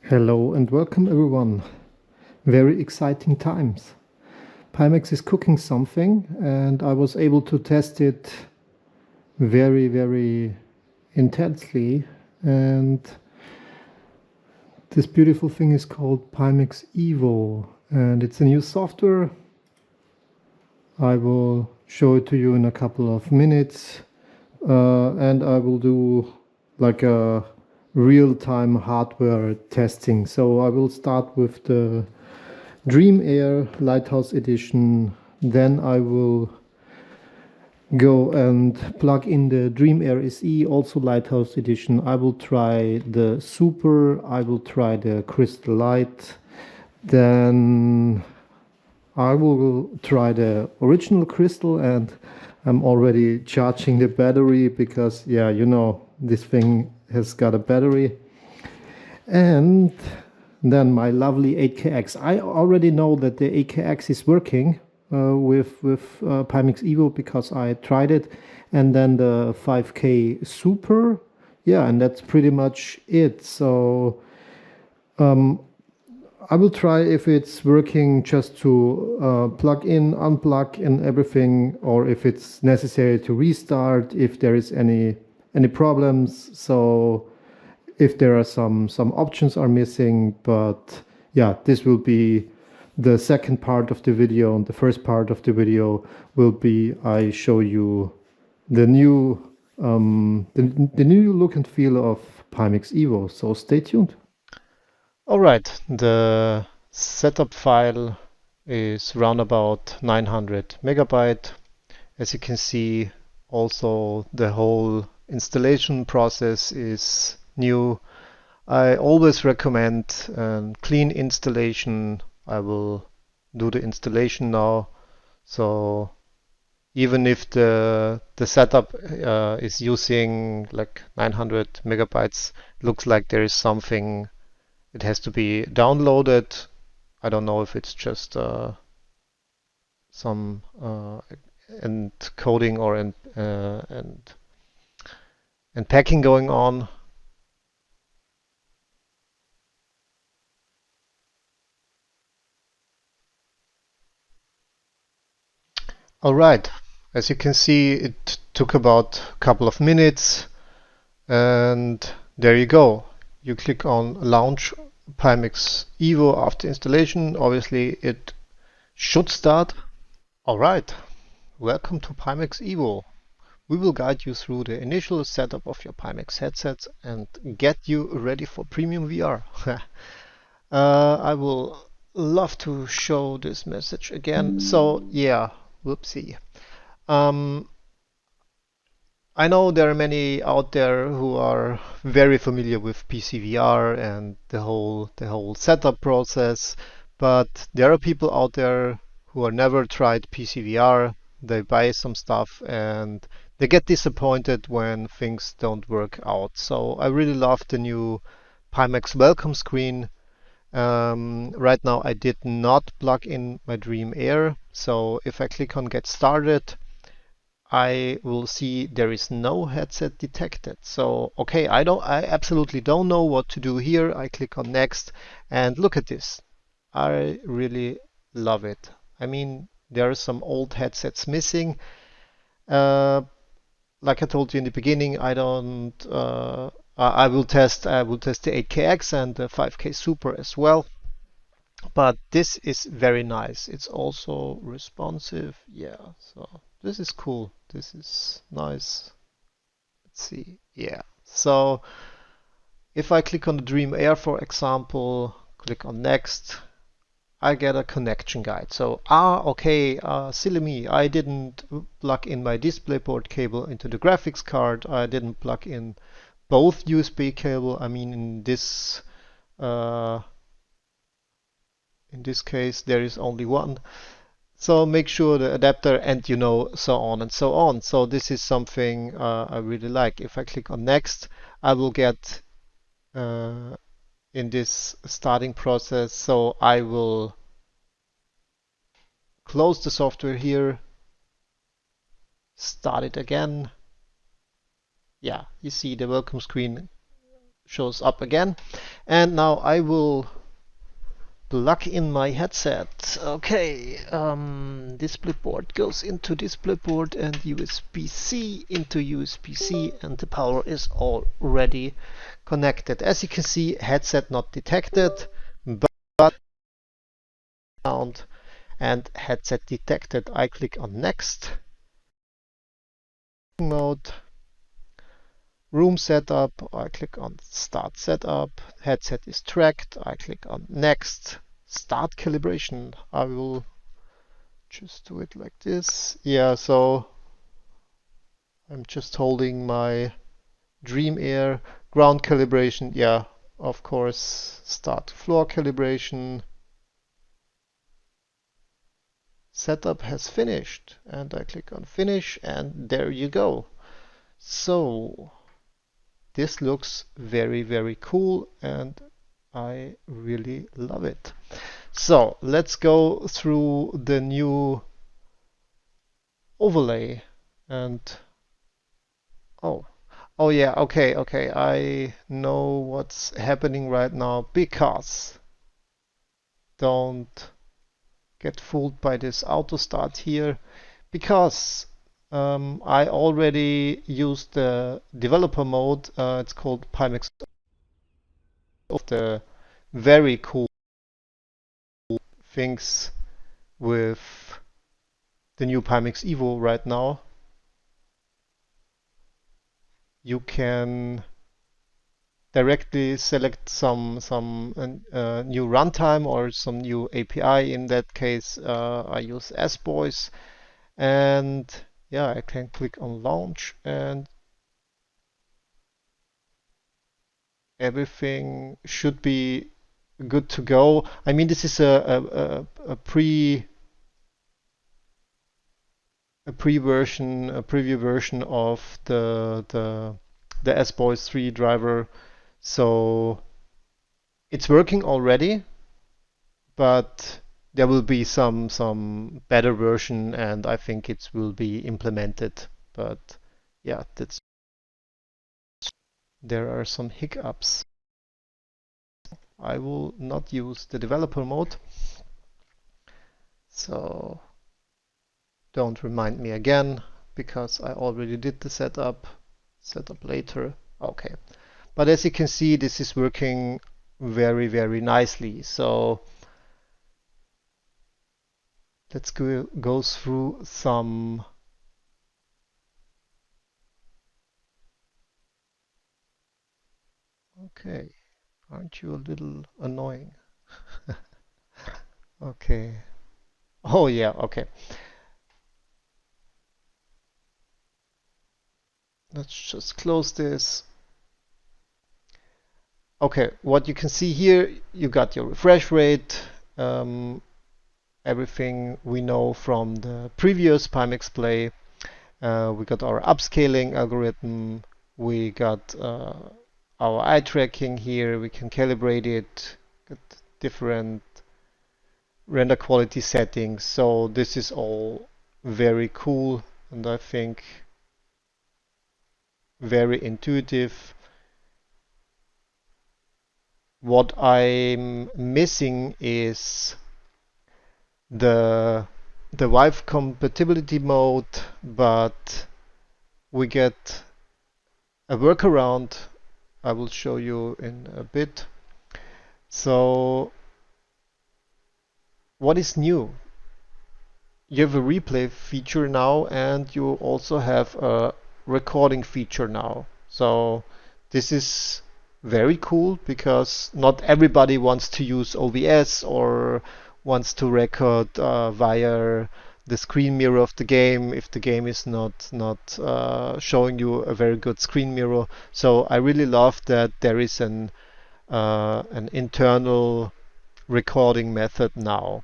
Hello and welcome everyone. Very exciting times. Pimax is cooking something and I was able to test it very intensely, and this beautiful thing is called Pimax Evo and it's a new software. I will show it to you in a couple of minutes and I will do like a real-time hardware testing. So I will start with the Dream Air Lighthouse Edition, then I will go and plug in the Dream Air SE, also Lighthouse Edition. I will try the Super, I will try the Crystal Light, then I will try the original Crystal, and I'm already charging the battery because, yeah, you know, this thing has got a battery. And then my lovely 8KX. I already know that the 8KX is working with Pimax Evo because I tried it. And then the 5K Super. Yeah, and that's pretty much it. So I will try if it's working just to plug in, unplug and everything, or if it's necessary to restart, if there is any problems. So if there are some options are missing, but yeah, this will be the second part of the video, and the first part of the video will be I show you the new the new look and feel of Pimax Evo. So stay tuned. All right, the setup file is round about 900 megabyte. As you can see, also the whole installation process is new. I always recommend clean installation. I will do the installation now. So even if the setup is using like 900 megabytes, looks like there is something, it has to be downloaded. I don't know if it's just some encoding or and packing going on. All right, as you can see, it took about a couple of minutes, and there you go. You click on Launch Pimax Evo after installation. Obviously, it should start. All right, welcome to Pimax Evo. We will guide you through the initial setup of your Pimax headsets and get you ready for premium VR. I will love to show this message again. So yeah, whoopsie. Um, I know there are many out there who are very familiar with PCVR and the whole setup process, but there are people out there who are never tried PCVR. They buy some stuff and they get disappointed when things don't work out. So I really love the new Pimax welcome screen. Right now I did not plug in my Dream Air, so if I click on Get Started, I will see there is no headset detected. So, okay, I absolutely don't know what to do here. I click on Next and look at this. I really love it. I mean, there are some old headsets missing. Uh, like I told you in the beginning, I don't. I will test the 8KX and the 5K Super as well. But this is very nice. It's also responsive. Yeah, so this is cool. This is nice. Let's see. Yeah. So if I click on the Dream Air, for example, click on Next, I get a connection guide. So, okay, silly me. I didn't plug in my DisplayPort cable into the graphics card. I didn't plug in both USB cable. I mean, uh, in this case, there is only one. So make sure the adapter and so on and so on. So this is something I really like. If I click on next, I will get uh, in this starting process. So I will close the software here, start it again. Yeah, you see the welcome screen shows up again. And now I will plug in my headset. Okay, DisplayPort goes into DisplayPort and USB-C into USB-C, and the power is already connected. As you can see, headset not detected, but sound and headset detected. I click on next mode, room setup, I click on start setup, headset is tracked, I click on next, start calibration. I will just do it like this. Yeah, so I'm just holding my Dream Air ground calibration. Yeah, of course, start floor calibration. Setup has finished, and I click on finish, and there you go. So this looks very, very cool, and I really love it. So let's go through the new overlay. And oh, oh yeah, okay, I know what's happening right now, because don't get fooled by this auto start here, because I already used the developer mode. It's called Pimax, of the very cool things with the new Pimax Evo right now. You can directly select some new runtime or some new API. In that case, I use S-Boys, and yeah, I can click on launch, and everything should be good to go. I mean, this is a preview version of the S-Boys 3 driver, so it's working already, but there will be some better version, and I think it will be implemented. But yeah, there are some hiccups. I will not use the developer mode, so don't remind me again, because I already did the setup later. Okay, but as you can see, this is working very, very nicely. So let's go through some okay, aren't you a little annoying? Okay. Oh yeah, okay. Let's just close this. Okay, what you can see here, you got your refresh rate, everything we know from the previous Pimax Play. We got our upscaling algorithm, we got our eye tracking here, we can calibrate it, got different render quality settings. So this is all very cool, and I think very intuitive. What I'm missing is the Vive compatibility mode, but we get a workaround I will show you in a bit. So what is new? You have a replay feature now, and you also have a recording feature now. So this is very cool, because not everybody wants to use OBS or wants to record via the screen mirror of the game if the game is not showing you a very good screen mirror. So I really love that there is an internal recording method now.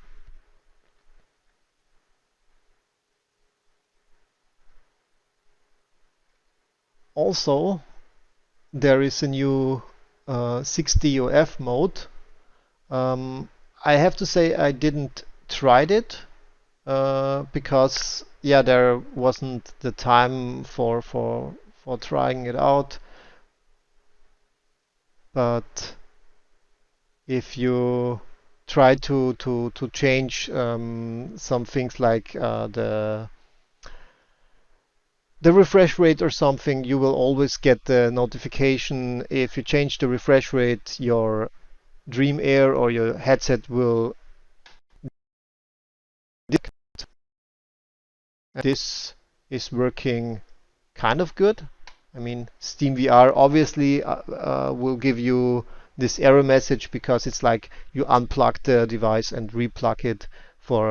Also, there is a new 6DOF mode. I have to say I didn't tried it because yeah, there wasn't the time for trying it out. but if you try to change some things like the refresh rate or something, you will always get the notification. If you change the refresh rate, your Dream Air or your headset will detect. This is working kind of good. I mean, SteamVR obviously will give you this error message because it's like you unplug the device and replug it for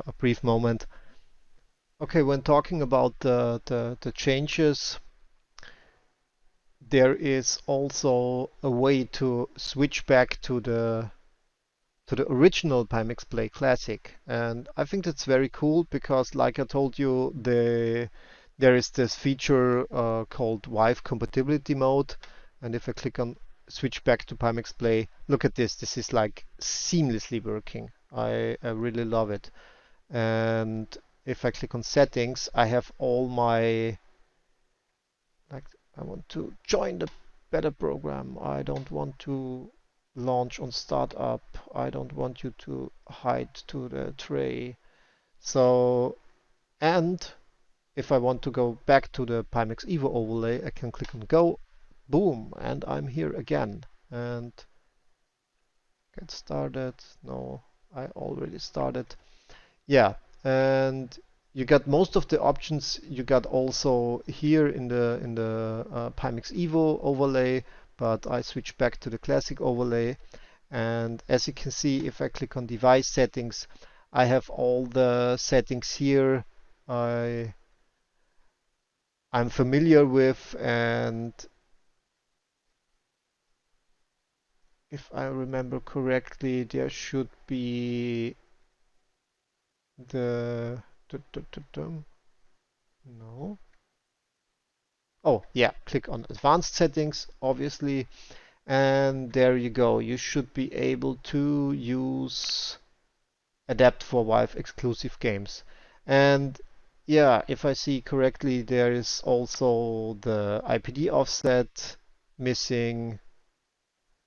a brief moment. Okay, when talking about the changes, there is also a way to switch back to the original Pimax Play Classic, and I think that's very cool because, like I told you, there is this feature called Wi-Fi compatibility mode, and if I click on switch back to Pimax Play, look at this. This is like seamlessly working. I really love it. And if I click on settings, I have all my, like, I want to join the beta program. I don't want to launch on startup. I don't want you to hide to the tray. So, and if I want to go back to the Pimax Evo overlay, I can click on go, boom, and I'm here again. And get started. No, I already started. Yeah, and you got most of the options. You got also here in the Pimax Evo overlay, but I switch back to the classic overlay. And as you can see, if I click on device settings, I have all the settings here I'm familiar with, and if I remember correctly, there should be the no. Oh, yeah, click on advanced settings, obviously, and there you go. You should be able to use adapt for Vive exclusive games. And yeah, if I see correctly, there is also the IPD offset missing.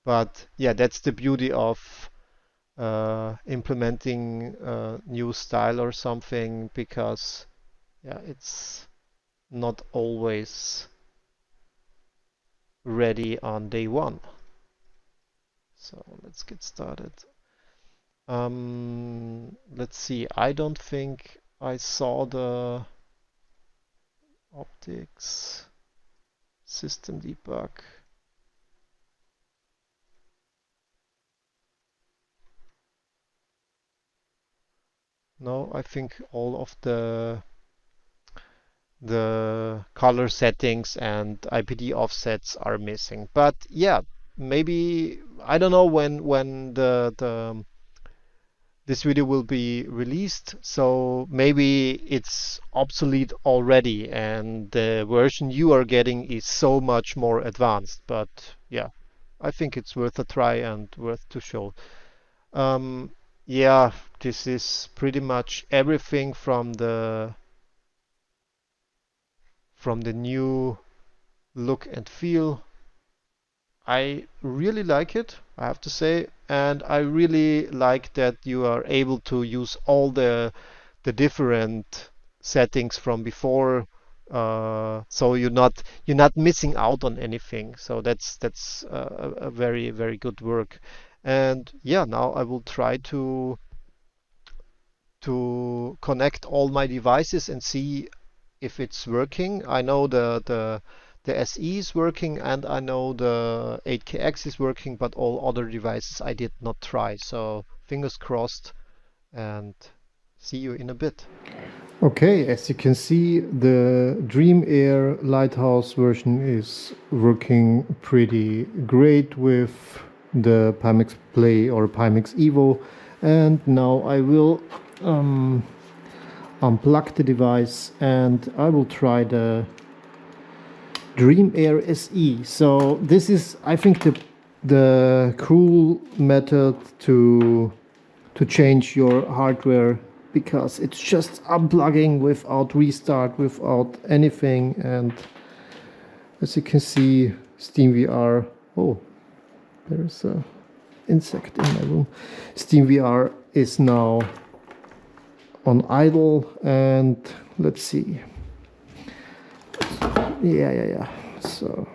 But yeah, that's the beauty of implementing a new style or something, because yeah, it's not always ready on day one. So let's get started. Let's see. I don't think I saw the optics system debug. No, I think all of the color settings and IPD offsets are missing. But yeah, maybe I don't know when the this video will be released, so maybe it's obsolete already and the version you are getting is so much more advanced. But yeah, I think it's worth a try and worth to show. Um, yeah, this is pretty much everything from the new look and feel. I really like it, I have to say, and I really like that you are able to use all the different settings from before, so you're not missing out on anything. So that's a very very good work. And yeah, now I will try to connect all my devices and see if it's working. I know the SE is working and I know the 8KX is working, but all other devices I did not try. So fingers crossed, and see you in a bit. Okay, as you can see, the Dream Air Lighthouse version is working pretty great with the Pimax Play or Pimax Evo. And now I will unplug the device and I will try the Dream Air SE. So this is, I think, the cool method to change your hardware, because it's just unplugging without restart, without anything. And as you can see, SteamVR, oh, There's a insect in my room. SteamVR is now on idle, and let's see. Yeah. So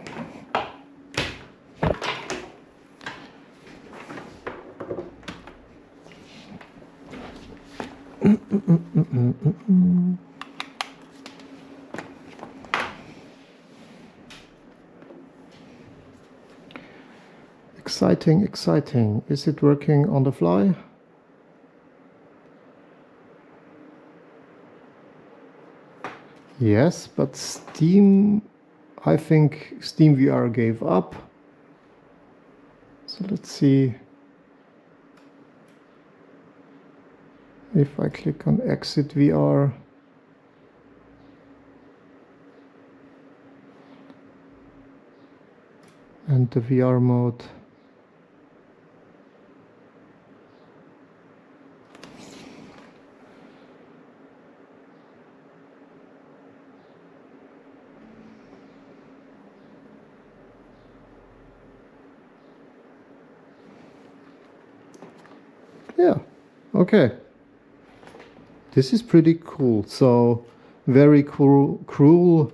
exciting. Is it working on the fly? Yes, but I think SteamVR gave up. So let's see if I click on exit VR. And the VR mode. Yeah, okay. This is pretty cool. So very cool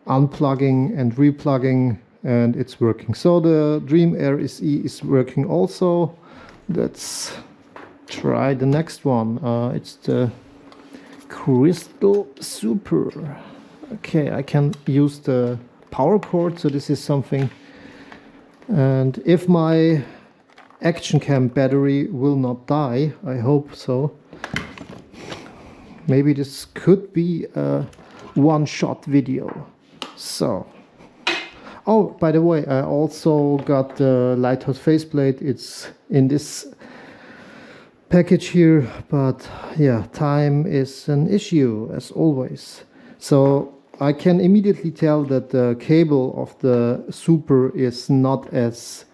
unplugging and replugging, and it's working. So the Dream Air SE is working also. Let's try the next one. It's the Crystal Super. Okay, I can use the power cord, so this is something. And if my action cam battery will not die, I hope so. Maybe this could be a one-shot video. So, oh, by the way, I also got the Lighthouse faceplate. It's in this package here, but yeah, time is an issue as always. So I can immediately tell that the cable of the Super is not as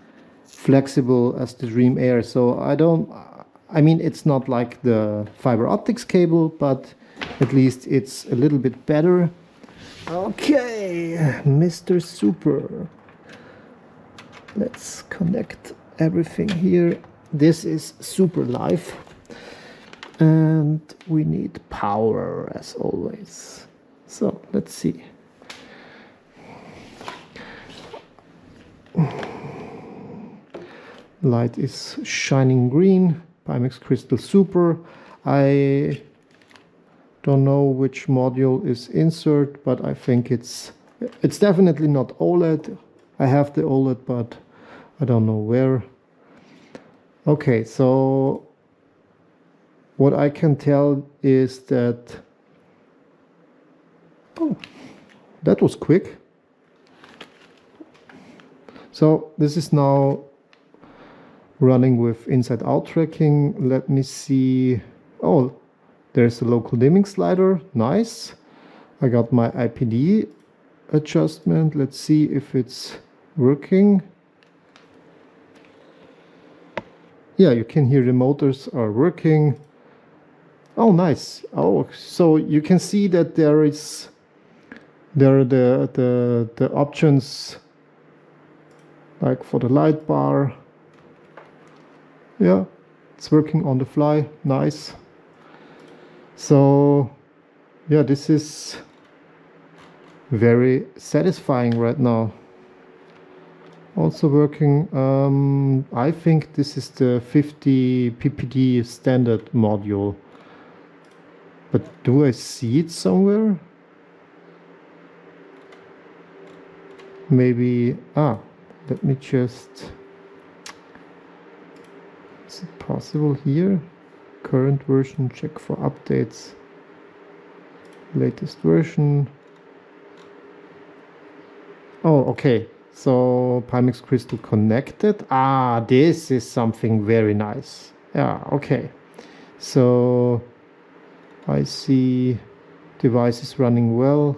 flexible as the Dream Air. So I mean, it's not like the fiber optics cable, but at least it's a little bit better. Okay, Mr. Super. Let's connect everything here. This is Super Live. And we need power as always. So let's see. Light is shining green. Pimax Crystal Super. I don't know which module is insert, but I think it's definitely not OLED. I have the OLED, but I don't know where. Okay, so what I can tell is that, oh, that was quick. So this is now running with inside-out tracking. Let me see. Oh, there's a local dimming slider. Nice. I got my IPD adjustment. Let's see if it's working. Yeah, you can hear the motors are working. Oh, nice. Oh, so you can see that there are the options like for the light bar. Yeah, it's working on the fly. Nice. So yeah, this is very satisfying right now. Also working. I think this is the 50 ppd standard module. But do I see it somewhere? Maybe, let me just, is it possible here? Current version, check for updates. Latest version. Oh, okay. So Pimax Crystal connected. This is something very nice. Yeah, okay. So I see device is running well.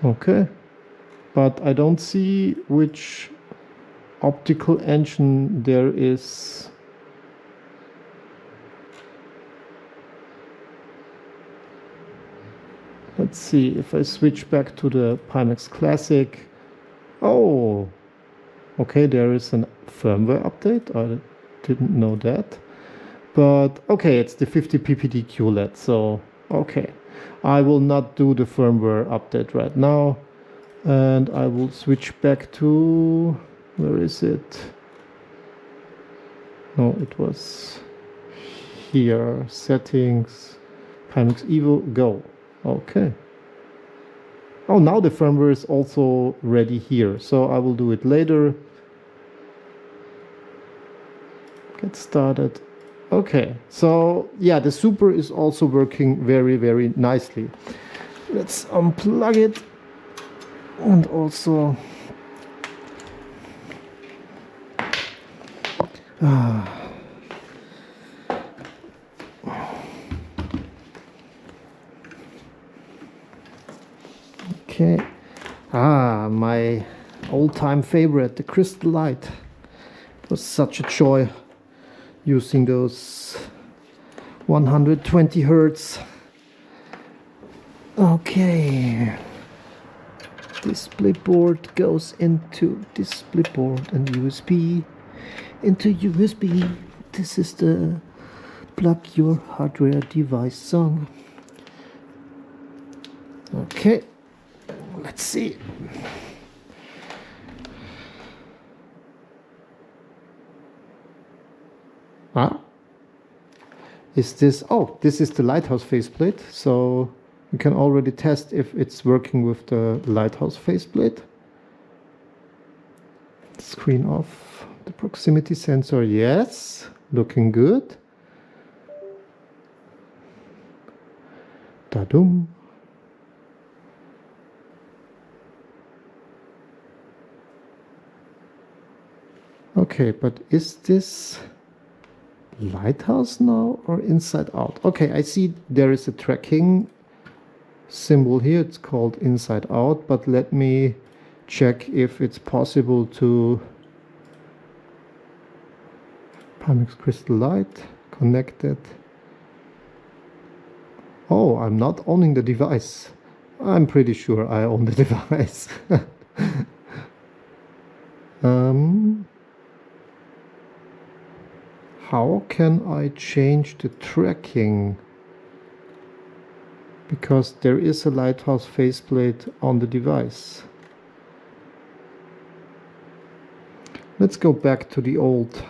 Okay, but I don't see which optical engine there is. Let's Let's see if I switch back to the Pimax Classic. Oh, okay, there is a firmware update. I didn't know that. But okay, it's the 50 ppd QLED, so okay. I will not do the firmware update right now. And I will switch back to, where is it? No, it was here, settings, Pimax Evo, go. Okay. Oh, now the firmware is also ready here, so I will do it later. Get started. Okay, so yeah, the Super is also working very, very nicely. Let's unplug it and also okay. My old-time favorite, the Crystal Light. It was such a joy using those 120 hertz. Okay. Display board goes into display board and USB into USB. This is the plug your hardware device song. Okay, let's see. Is this, oh, this is the lighthouse faceplate, so we can already test if it's working with the lighthouse faceplate. Screen off. The proximity sensor, yes, looking good. Ta-dum. Okay, but is this lighthouse now or inside out? Okay, I see there is a tracking symbol here. It's called inside out, but let me check if it's possible to Pimax Crystal Light connected. Oh, I'm not owning the device. I'm pretty sure I own the device. How can I change the tracking? Because there is a lighthouse faceplate on the device. Let's go back to the old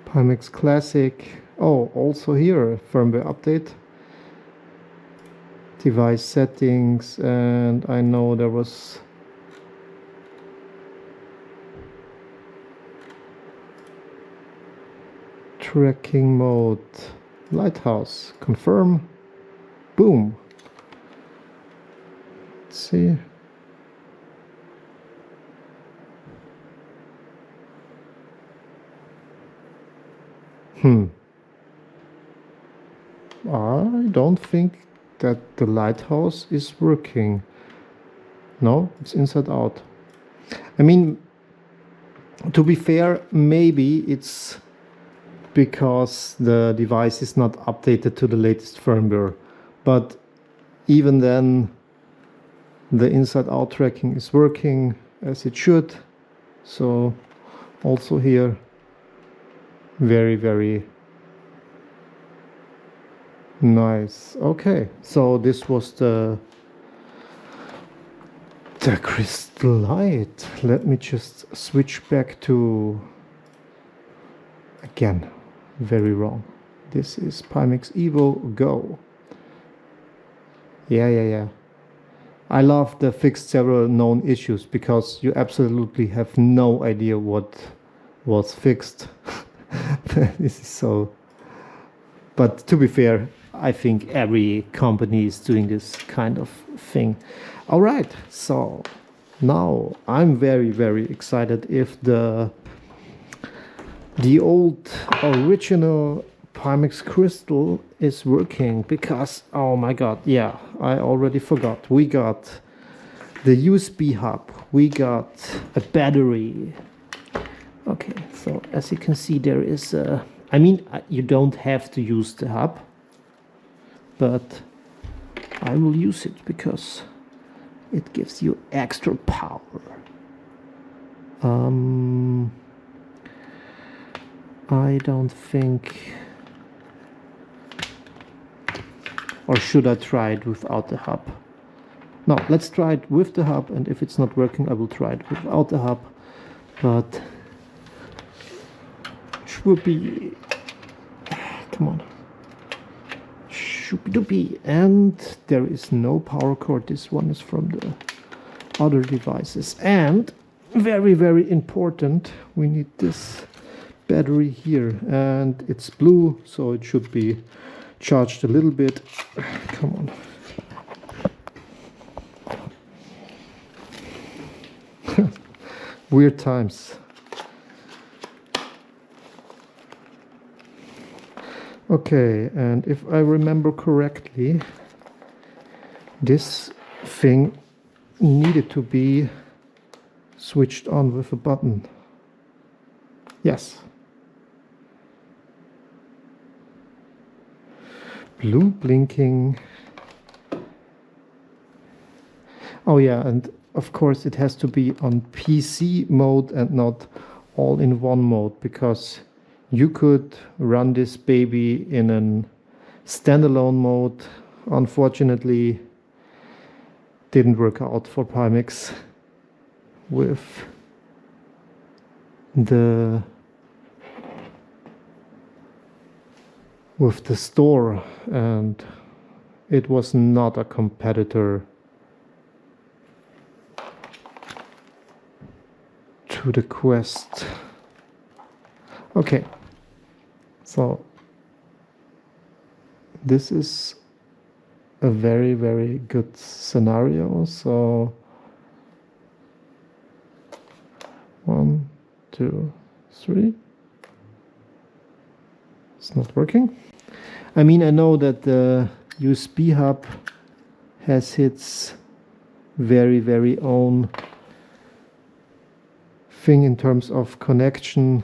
Pimax Classic. Oh, also here, firmware update. Device settings, and I know there was tracking mode, lighthouse, confirm, boom. Let's see. I don't think that the lighthouse is working. No, it's inside out. I mean, to be fair, maybe it's because the device is not updated to the latest firmware, but even then the inside out tracking is working as it should. So also here, very, very nice. Okay, so this was the Crystal Light. Let me just switch back to, again, very wrong. This is Pimax Evo Go. Yeah. I love the fixed several known issues because you absolutely have no idea what was fixed. This is so. But to be fair, I think every company is doing this kind of thing. All right, so now I'm very, very excited if the old original Pimax Crystal is working, because oh my god, yeah, I already forgot. We got the USB hub, we got a battery. Okay, so as you can see, there is a, I mean, you don't have to use the hub, but I will use it because it gives you extra power. I don't think, or should I try it without the hub? No, let's try it with the hub, and if it's not working I will try it without the hub, but should be, come on, shoopy-doopy, and there is no power cord. This one is from the other devices, and very, very important, we need this battery here, and it's blue, so it should be charged a little bit. Come on. Weird times. Okay, and if I remember correctly, this thing needed to be switched on with a button. Yes. Blue blinking. Oh yeah, and of course it has to be on PC mode and not all-in-one mode, because you could run this baby in a standalone mode. Unfortunately, didn't work out for Pimax with the store, and it was not a competitor to the Quest. Okay, so this is a very, very good scenario. So 1, 2, 3. It's not working. I mean, I know that the USB hub has its very, very own thing in terms of connection.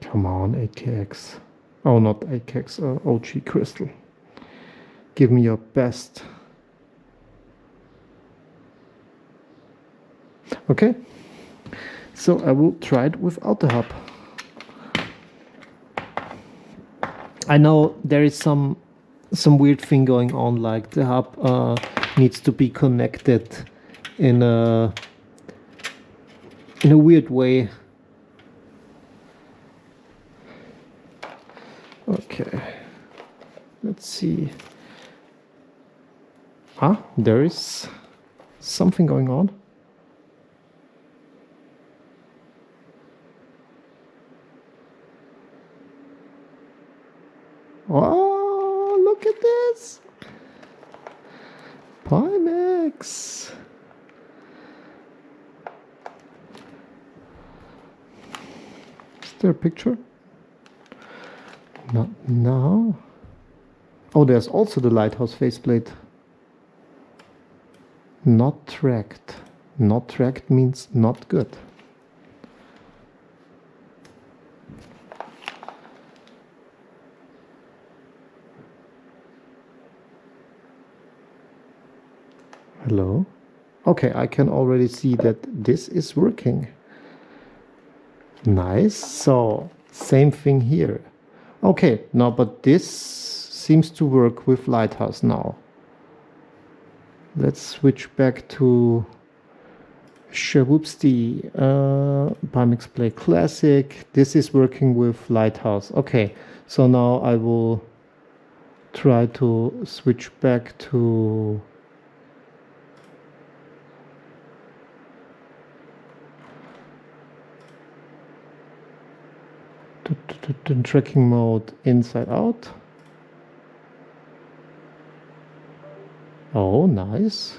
Come on, 8KX. Oh, not 8KX, OG Crystal. Give me your best. Okay, so I will try it without the hub. I know there is some weird thing going on, like the hub needs to be connected in a weird way. Okay, let's see. Ah, there is something going on. Oh, look at this! Pimax! Is there a picture? Not now. Oh, there's also the lighthouse faceplate. Not tracked. Not tracked means not good. Hello? Okay, I can already see that this is working. Nice. So, same thing here. Okay, now, but this seems to work with Lighthouse now. Let's switch back to Shawoopsty, Pimax Play Classic. This is working with Lighthouse. Okay, so now I will try to switch back to tracking mode inside out. Oh, nice.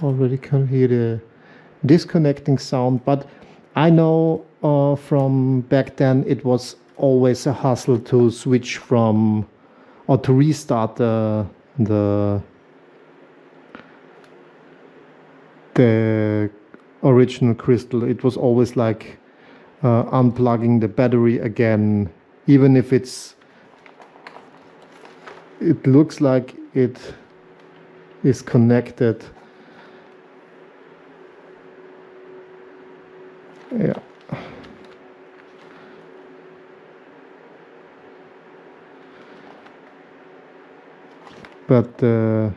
Already can hear the disconnecting sound, but I know from back then it was always a hassle to switch from or to restart the the original crystal. It was always like unplugging the battery again, even if it looks like it is connected. Yeah. But the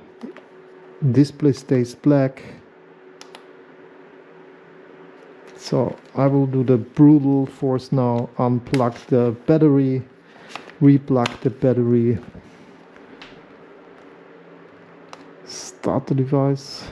display stays black. So I will do the brutal force now, unplug the battery, replug the battery, start the device.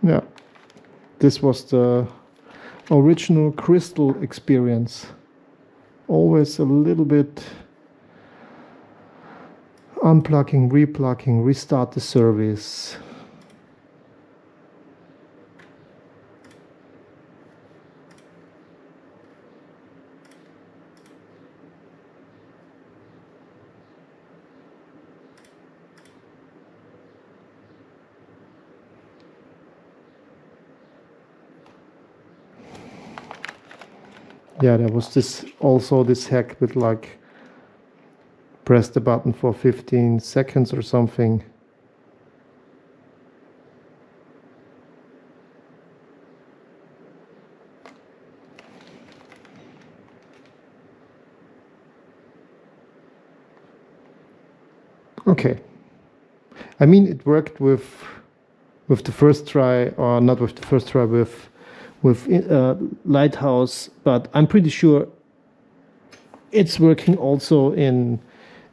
Yeah, this was the original crystal experience. Always a little bit unplugging, replugging, restart the service. Yeah, there was this hack with like press the button for 15 seconds or something. Okay. I mean, it worked with the first try, or not with the first try, with Lighthouse, but I'm pretty sure it's working also in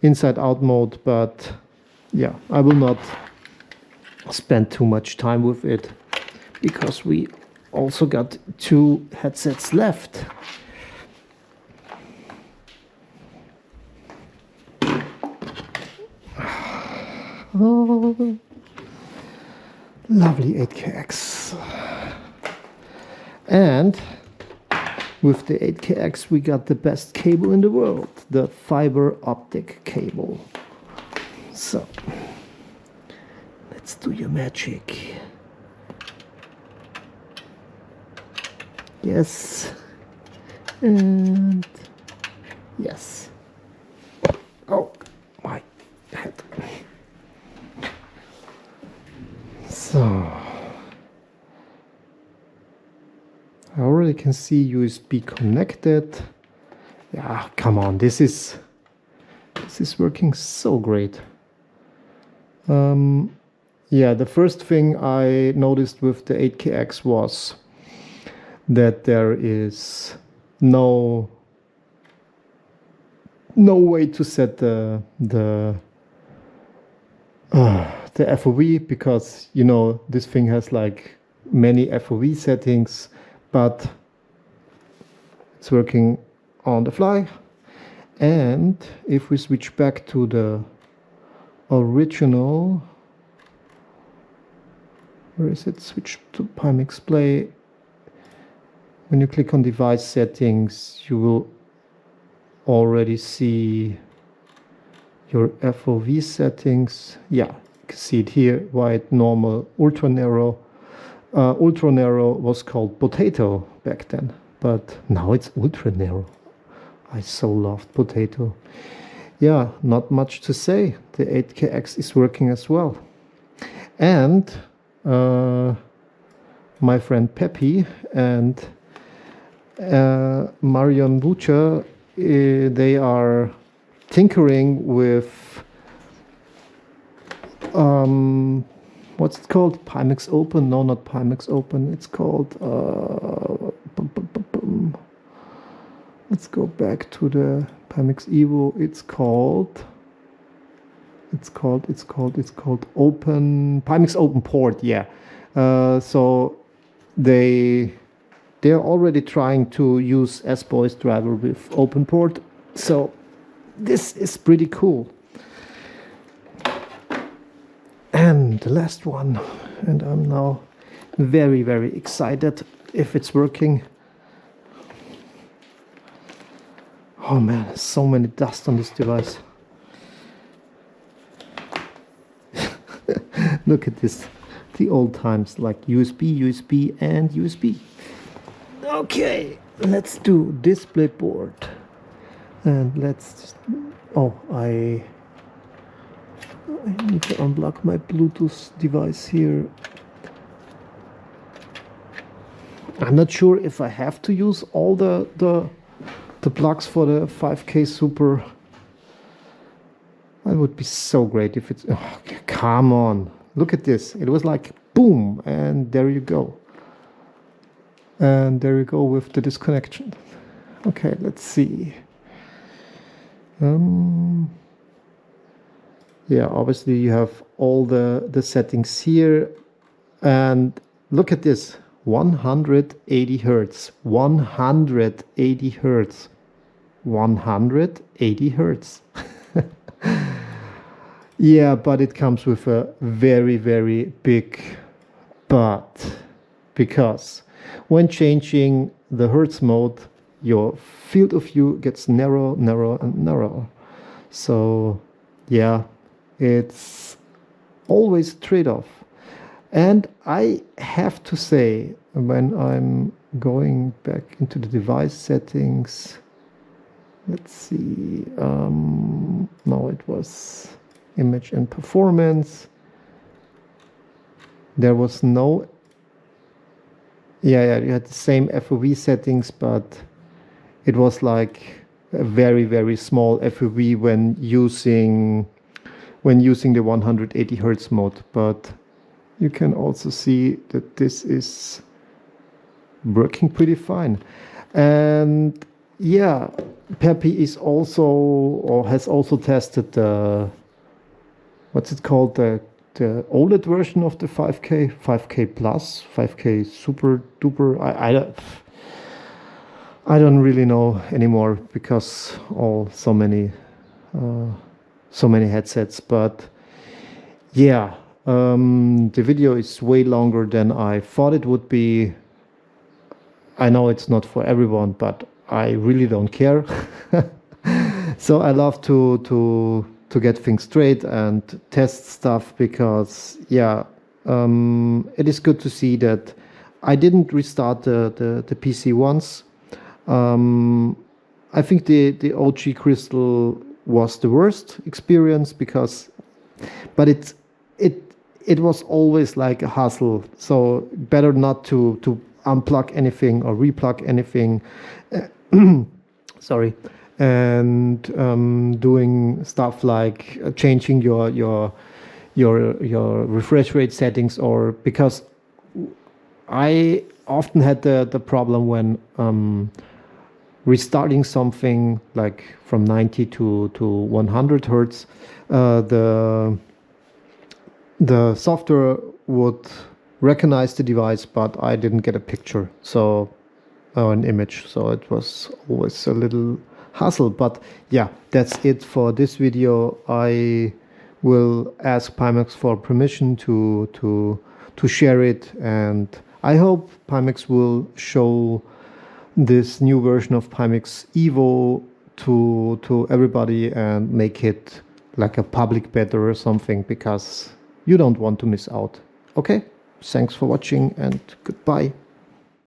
inside out mode. But yeah, I will not spend too much time with it because we also got 2 headsets left. Oh, lovely 8KX. And with the 8KX we got the best cable in the world, the fiber optic cable. So let's do your magic. Yes, and yes. Oh my head. So I already can see USB connected. Yeah, come on, this is working so great. Yeah, the first thing I noticed with the 8KX was that there is no way to set the FOV, because you know this thing has like many FOV settings, but it's working on the fly. And if we switch back to the original, where is it? Switch to Pimax Play. When you click on device settings, you will already see your FOV settings. Yeah, you can see it here: wide, normal, ultra narrow. Ultra narrow was called potato back then, but now it's ultra narrow. I so loved potato. Yeah, not much to say. The 8KX is working as well. And my friend Peppy and Marion Bucha, they are tinkering with what's it called? Pimax Open? No, not Pimax Open. It's called let's go back to the Pimax Evo. It's called Open Pimax Open Port. Yeah. So they're already trying to use S-Boys driver with Open Port, So this is pretty cool. And the last one, and I'm now very, very excited if it's working. Oh man, so many dust on this device. Look at this, the old times, like USB, USB and USB. Okay, let's do display board. And let's, oh, I need to unblock my Bluetooth device here. I'm not sure if I have to use all the plugs for the 5K Super. That would be so great if it's, oh, come on, look at this. It was like boom, and there you go. And there you go with the disconnection. Okay, let's see. Yeah, obviously you have all the settings here, and look at this, 180 hertz, 180 hertz, 180 hertz. Yeah, but it comes with a very, very big but, because when changing the hertz mode, your field of view gets narrow, narrow and narrow. So yeah, it's always a trade-off. And I have to say, when I'm going back into the device settings, let's see, no, it was image and performance. There was no, yeah, you had the same FOV settings, but it was like a very, very small FOV when using the 180 hertz mode. But you can also see that this is working pretty fine. And yeah, Peppy is also, or has also tested the, what's it called, the OLED version of the 5K Plus, 5K Super Duper. I don't really know anymore, because so many headsets. But yeah, the video is way longer than I thought it would be. I know it's not for everyone, but I really don't care. So I love to get things straight and test stuff, because yeah, it is good to see that I didn't restart the PC once. I think the OG Crystal was the worst experience, but it was always like a hassle. So better not to unplug anything or replug anything. Sorry. And doing stuff like changing your refresh rate settings, or because I often had the problem when restarting something like from 90 to 100 hertz, the software would recognize the device, but I didn't get a picture, so an image, so it was always a little hassle. But yeah, that's it for this video. I will ask Pimax for permission to share it, and I hope Pimax will show this new version of Pimax Evo to everybody and make it like a public beta or something, because you don't want to miss out. Okay, thanks for watching and goodbye.